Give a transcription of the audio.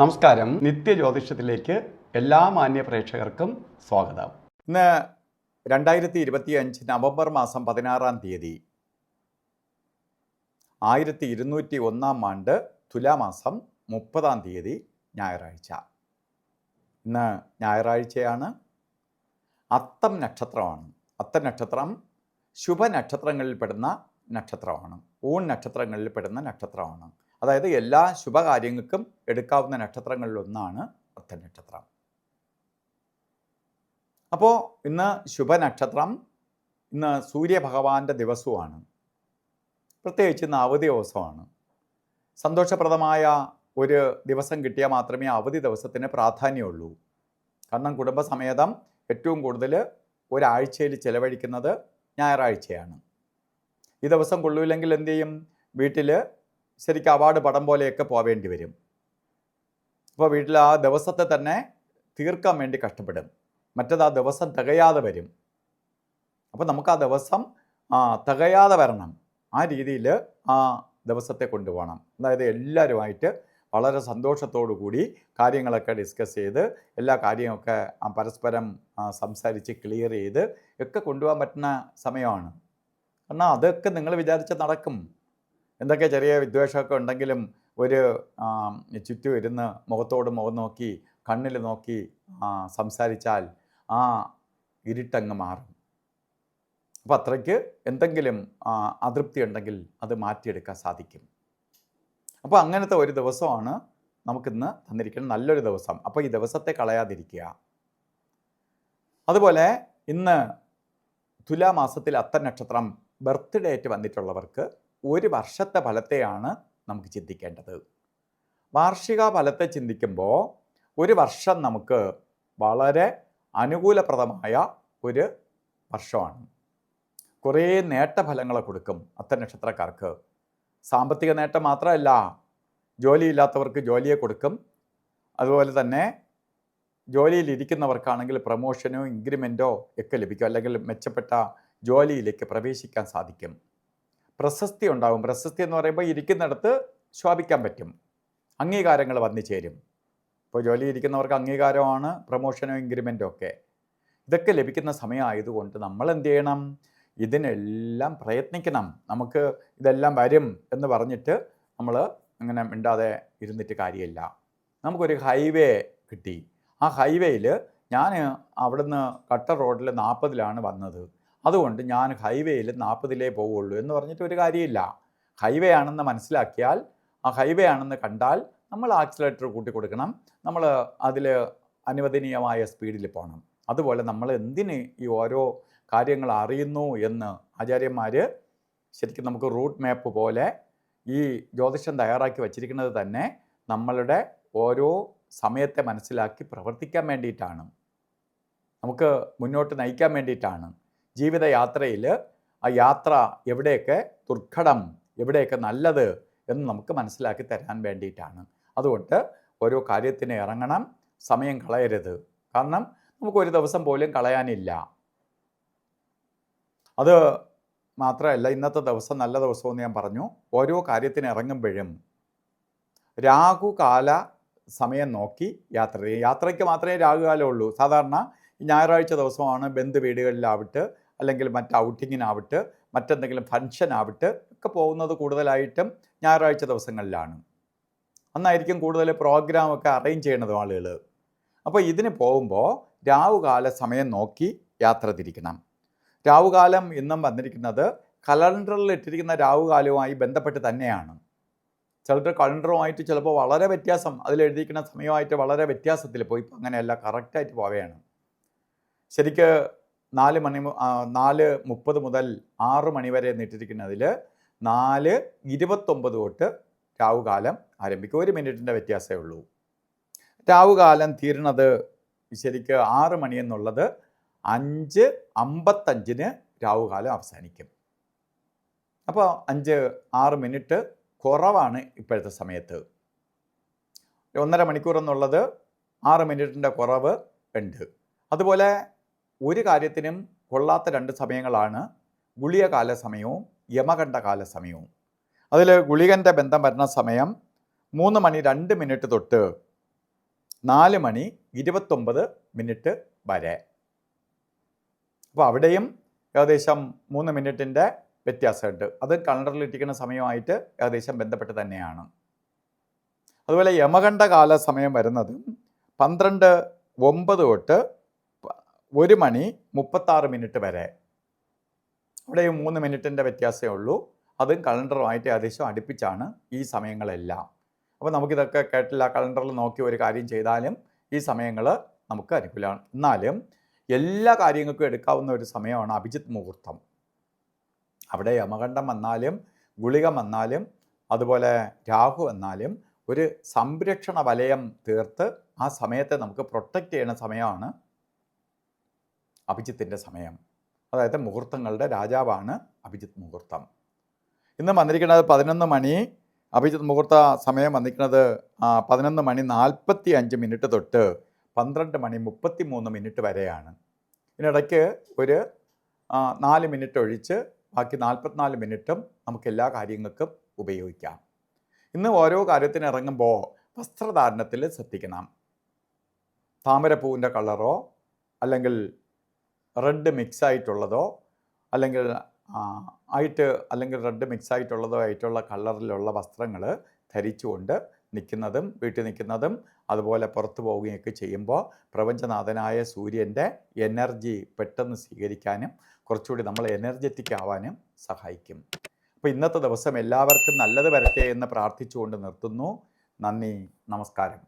നമസ്കാരം. നിത്യജ്യോതിഷത്തിലേക്ക് എല്ലാ മാന്യ പ്രേക്ഷകർക്കും സ്വാഗതം. ഇന്ന് 2025 നവംബർ മാസം 16-ാം തീയതി 1201-ാം ആണ്ട് തുലാമാസം 30-ാം തീയതി ഞായറാഴ്ച. ഇന്ന് ഞായറാഴ്ചയാണ്. അത്തം നക്ഷത്രമാണ്. അത്തം നക്ഷത്രം ശുഭനക്ഷത്രങ്ങളിൽപ്പെടുന്ന നക്ഷത്രമാണ്. ഊൺ നക്ഷത്രങ്ങളിൽപ്പെടുന്ന നക്ഷത്രമാണ്. അതായത് എല്ലാ ശുഭകാര്യങ്ങൾക്കും എടുക്കാവുന്ന നക്ഷത്രങ്ങളിലൊന്നാണ് അത്തം നക്ഷത്രം. അപ്പോൾ ഇന്ന് ശുഭനക്ഷത്രം, ഇന്ന് സൂര്യഭഗവാന്റെ ദിവസമാണ്. പ്രത്യേകിച്ച് ഇന്ന് അവധി ദിവസമാണ്. സന്തോഷപ്രദമായ ഒരു ദിവസം കിട്ടിയാൽ മാത്രമേ അവധി ദിവസത്തിന് പ്രാധാന്യമുള്ളൂ. കാരണം കുടുംബസമേതം ഏറ്റവും കൂടുതൽ ഒരാഴ്ചയിൽ ചിലവഴിക്കുന്നത് ഞായറാഴ്ചയാണ്. ഈ ദിവസം കൊള്ളൂല്ലെങ്കിൽ എന്തു ചെയ്യും? വീട്ടിൽ ശരിക്കും അവാർഡ് പടം പോലെയൊക്കെ പോവേണ്ടി വരും. അപ്പോൾ വീട്ടിൽ ആ ദിവസത്തെ തന്നെ തീർക്കാൻ വേണ്ടി കഷ്ടപ്പെടും. മറ്റത് ആ ദിവസം തികയാതെ വരും. അപ്പോൾ നമുക്ക് ആ ദിവസം തികയാതെ വരണം. ആ രീതിയിൽ ആ ദിവസത്തെ കൊണ്ടുപോകണം. അതായത് എല്ലാവരുമായിട്ട് വളരെ സന്തോഷത്തോടു കൂടി കാര്യങ്ങളൊക്കെ ഡിസ്കസ് ചെയ്ത് എല്ലാ കാര്യമൊക്കെ പരസ്പരം സംസാരിച്ച് ക്ലിയർ ചെയ്ത് ഒക്കെ കൊണ്ടുപോകാൻ പറ്റുന്ന സമയമാണ്. കാരണം അതൊക്കെ നിങ്ങൾ വിചാരിച്ച നടക്കും. എന്തൊക്കെ ചെറിയ വിദ്വേഷമൊക്കെ ഉണ്ടെങ്കിലും ഒരു ചുറ്റും ഇരുന്ന് മുഖത്തോട് മുഖം നോക്കി കണ്ണിൽ നോക്കി സംസാരിച്ചാൽ ആ ഇരുട്ടങ്ങ് മാറും. അപ്പോൾ അത്രയ്ക്ക് എന്തെങ്കിലും അതൃപ്തി ഉണ്ടെങ്കിൽ അത് മാറ്റിയെടുക്കാൻ സാധിക്കും. അപ്പോൾ അങ്ങനത്തെ ഒരു ദിവസമാണ് നമുക്കിന്ന് തന്നിരിക്കുന്നത്, നല്ലൊരു ദിവസം. അപ്പോൾ ഈ ദിവസത്തെ കളയാതിരിക്കുക. അതുപോലെ ഇന്ന് തുലാമാസത്തിൽ അത്തം നക്ഷത്രം ബർത്ത് ഡേറ്റ് വന്നിട്ടുള്ളവർക്ക് ഒരു വർഷത്തെ ഫലത്തെയാണ് നമുക്ക് ചിന്തിക്കേണ്ടത്. വാർഷിക ഫലത്തെ ചിന്തിക്കുമ്പോൾ ഒരു വർഷം നമുക്ക് വളരെ അനുകൂലപ്രദമായ ഒരു വർഷമാണ്. കുറേ നേട്ടഫലങ്ങളെ കൊടുക്കും അത്തം നക്ഷത്രക്കാർക്ക്. സാമ്പത്തിക നേട്ടം മാത്രമല്ല, ജോലിയില്ലാത്തവർക്ക് ജോലിയെ കൊടുക്കും. അതുപോലെ തന്നെ ജോലിയിലിരിക്കുന്നവർക്കാണെങ്കിൽ പ്രമോഷനോ ഇൻക്രിമെൻറ്റോ ഒക്കെ ലഭിക്കും, അല്ലെങ്കിൽ മെച്ചപ്പെട്ട ജോലിയിലേക്ക് പ്രവേശിക്കാൻ സാധിക്കും. പ്രശസ്തി ഉണ്ടാകും. പ്രശസ്തി എന്ന് പറയുമ്പോൾ ഇരിക്കുന്നിടത്ത് ശോഭിക്കാൻ പറ്റും. അംഗീകാരങ്ങൾ വന്നു ചേരും. ഇപ്പോൾ ജോലി ഇരിക്കുന്നവർക്ക് അംഗീകാരമാണ്, പ്രമോഷനോ ഇൻക്രിമെൻറ്റോ ഒക്കെ. ഇതൊക്കെ ലഭിക്കുന്ന സമയമായതുകൊണ്ട് നമ്മൾ എന്ത് ചെയ്യണം? ഇതിനെല്ലാം പ്രയത്നിക്കണം. നമുക്ക് ഇതെല്ലാം വരും എന്ന് പറഞ്ഞിട്ട് നമ്മൾ അങ്ങനെ മിണ്ടാതെ ഇരുന്നിട്ട് കാര്യമില്ല. നമുക്കൊരു ഹൈവേ കിട്ടി. ആ ഹൈവേയിൽ ഞാൻ അവിടുന്ന് കട്ടർ റോഡിൽ 40-ലാണ് വന്നത്, അതുകൊണ്ട് ഞാൻ ഹൈവേയിൽ 40-ലേ പോവുള്ളൂ എന്ന് പറഞ്ഞിട്ട് ഒരു കാര്യമില്ല. ഹൈവേ ആണെന്ന് മനസ്സിലാക്കിയാൽ, ആ ഹൈവേ ആണെന്ന് കണ്ടാൽ നമ്മൾ ആക്സിലേറ്റർ കൂട്ടി കൊടുക്കണം. നമ്മൾ അതിൽ അനുവദനീയമായ സ്പീഡിൽ പോകണം. അതുപോലെ നമ്മൾ എന്തിന് ഈ ഓരോ കാര്യങ്ങൾ അറിയുന്നു എന്ന് ആചാര്യന്മാർ ശരിക്കും നമുക്ക് റൂട്ട് മാപ്പ് പോലെ ഈ ജ്യോതിഷം തയ്യാറാക്കി വച്ചിരിക്കുന്നത് തന്നെ നമ്മളുടെ ഓരോ സമയത്തെ മനസ്സിലാക്കി പ്രവർത്തിക്കാൻ വേണ്ടിയിട്ടാണ്, നമുക്ക് മുന്നോട്ട് നയിക്കാൻ വേണ്ടിയിട്ടാണ്. ജീവിതയാത്രയിൽ ആ യാത്ര എവിടെയൊക്കെ ദുർഘടം, എവിടെയൊക്കെ നല്ലത് എന്ന് നമുക്ക് മനസ്സിലാക്കി തരാൻ വേണ്ടിയിട്ടാണ്. അതുകൊണ്ട് ഓരോ കാര്യത്തിന് ഇറങ്ങണം, സമയം കളയരുത്. കാരണം നമുക്കൊരു ദിവസം പോലും കളയാനില്ല. അത് മാത്രമല്ല, ഇന്നത്തെ ദിവസം നല്ല ദിവസമെന്ന് ഞാൻ പറഞ്ഞു. ഓരോ കാര്യത്തിന് ഇറങ്ങുമ്പോഴും രാഹുകാല സമയം നോക്കി യാത്ര ചെയ്യും. യാത്രയ്ക്ക് മാത്രമേ രാഹുകാലമുള്ളൂ. സാധാരണ ഞായറാഴ്ച ദിവസമാണ് ബന്ധു വീടുകളിലാവട്ടെ, അല്ലെങ്കിൽ മറ്റ് ഔട്ടിങ്ങിനാവട്ടെ, മറ്റെന്തെങ്കിലും ഫംഗ്ഷനാവട്ടെ ഒക്കെ പോകുന്നത് കൂടുതലായിട്ടും ഞായറാഴ്ച ദിവസങ്ങളിലാണ്. അന്നായിരിക്കും കൂടുതൽ പ്രോഗ്രാമൊക്കെ അറേഞ്ച് ചെയ്യണത് ആളുകൾ. അപ്പോൾ ഇതിന് പോകുമ്പോൾ രാഹുകാല സമയം നോക്കി യാത്ര തിരിക്കണം. രാഹുകാലം ഇന്നും വന്നിരിക്കുന്നത് കലണ്ടറിൽ ഇട്ടിരിക്കുന്ന രാഹുകാലവുമായി ബന്ധപ്പെട്ട് തന്നെയാണ്. ചിലർ കലണ്ടറുമായിട്ട് ചിലപ്പോൾ വളരെ വ്യത്യാസം, അതിലെഴുതിയിരിക്കുന്ന സമയമായിട്ട് വളരെ വ്യത്യാസത്തിൽ പോയി. ഇപ്പം അങ്ങനെയല്ല, കറക്റ്റായിട്ട് പോവുകയാണ്. ശരിക്ക് 4:30 മുതൽ 6 മണി വരെ നീട്ടിരിക്കുന്നതിൽ 4:29 തൊട്ട് രാഹുകാലം ആരംഭിക്കും. 1 മിനിറ്റിൻ്റെ വ്യത്യാസമേ ഉള്ളൂ. രാഹുകാലം തീരുന്നത് ശരിക്ക് 6 മണി എന്നുള്ളത് 5:55 രാഹുകാലം അവസാനിക്കും. അപ്പോൾ 5-6 മിനിറ്റ് കുറവാണ് ഇപ്പോഴത്തെ സമയത്ത്. 1.5 മണിക്കൂർ എന്നുള്ളത് 6 മിനിറ്റിൻ്റെ കുറവ് ഉണ്ട്. അതുപോലെ ഒരു കാര്യത്തിനും കൊള്ളാത്ത 2 സമയങ്ങളാണ് ഗുളികകാല സമയവും യമകണ്ഠകാല സമയവും. അതിൽ ഗുളികൻ്റെ ബന്ധം വരുന്ന സമയം 3 മണി 2 മിനിറ്റ് തൊട്ട് 4 മണി 29 വരെ. അപ്പോൾ അവിടെയും ഏകദേശം 3 മിനിറ്റിൻ്റെ വ്യത്യാസമുണ്ട്. അത് കലണ്ടറിൽ ഇട്ടിരിക്കുന്ന സമയമായിട്ട് ഏകദേശം ബന്ധപ്പെട്ട് തന്നെയാണ്. അതുപോലെ യമകണ്ഠകാല സമയം വരുന്നത് 12:09 തൊട്ട് 1 മണി 36 വരെ. അവിടെയും 3 മിനിറ്റിൻ്റെ വ്യത്യാസമേ ഉള്ളൂ. അതും കലണ്ടറുമായിട്ട് ഏകദേശം അടുപ്പിച്ചാണ് ഈ സമയങ്ങളെല്ലാം. അപ്പോൾ നമുക്കിതൊക്കെ കേട്ടില്ല, കലണ്ടറിൽ നോക്കി ഒരു കാര്യം ചെയ്താലും ഈ സമയങ്ങൾ നമുക്ക് അനുകൂലമാണ്. എന്നാലും എല്ലാ കാര്യങ്ങൾക്കും എടുക്കാവുന്ന ഒരു സമയമാണ് അഭിജിത്ത് മുഹൂർത്തം. അവിടെ യമകണ്ഠം വന്നാലും ഗുളികം വന്നാലും അതുപോലെ രാഹു വന്നാലും ഒരു സംരക്ഷണ വലയം തീർത്ത് ആ സമയത്തെ നമുക്ക് പ്രൊട്ടക്റ്റ് ചെയ്യുന്ന സമയമാണ് അഭിജിത്തിൻ്റെ സമയം. അതായത് മുഹൂർത്തങ്ങളുടെ രാജാവാണ് അഭിജിത്ത് മുഹൂർത്തം. ഇന്ന് വന്നിരിക്കുന്നത് 11 മണി. അഭിജിത്ത് മുഹൂർത്ത സമയം വന്നിരിക്കുന്നത് 11 മണി 45 തൊട്ട് 12 മണി 33 വരെയാണ്. ഇതിനിടയ്ക്ക് ഒരു 4 മിനിറ്റ് ഒഴിച്ച് ബാക്കി 44 മിനിറ്റും നമുക്ക് എല്ലാ കാര്യങ്ങൾക്കും ഉപയോഗിക്കാം. ഇന്ന് ഓരോ കാര്യത്തിന് ഇറങ്ങുമ്പോൾ വസ്ത്രധാരണത്തിൽ ശ്രദ്ധിക്കണം. താമരപ്പൂവിൻ്റെ കളറോ അല്ലെങ്കിൽ റെഡ് മിക്സ് ആയിട്ടുള്ളതോ അല്ലെങ്കിൽ റെഡ് മിക്സ് ആയിട്ടുള്ളതോ ആയിട്ടുള്ള കളറിലുള്ള വസ്ത്രങ്ങൾ ധരിച്ചുകൊണ്ട് നിൽക്കുന്നതും വീട്ടിൽ നിൽക്കുന്നതും അതുപോലെ പുറത്തു പോവുകയൊക്കെ ചെയ്യുമ്പോൾ പ്രപഞ്ചനാഥനായ സൂര്യൻ്റെ എനർജി പെട്ടെന്ന് സ്വീകരിക്കാനും കുറച്ചുകൂടി നമ്മൾ എനർജറ്റിക് ആവാനും സഹായിക്കും. അപ്പോൾ ഇന്നത്തെ ദിവസം എല്ലാവർക്കും നല്ലത് വരട്ടെ എന്ന് പ്രാർത്ഥിച്ചുകൊണ്ട് നിർത്തുന്നു. നന്ദി, നമസ്കാരം.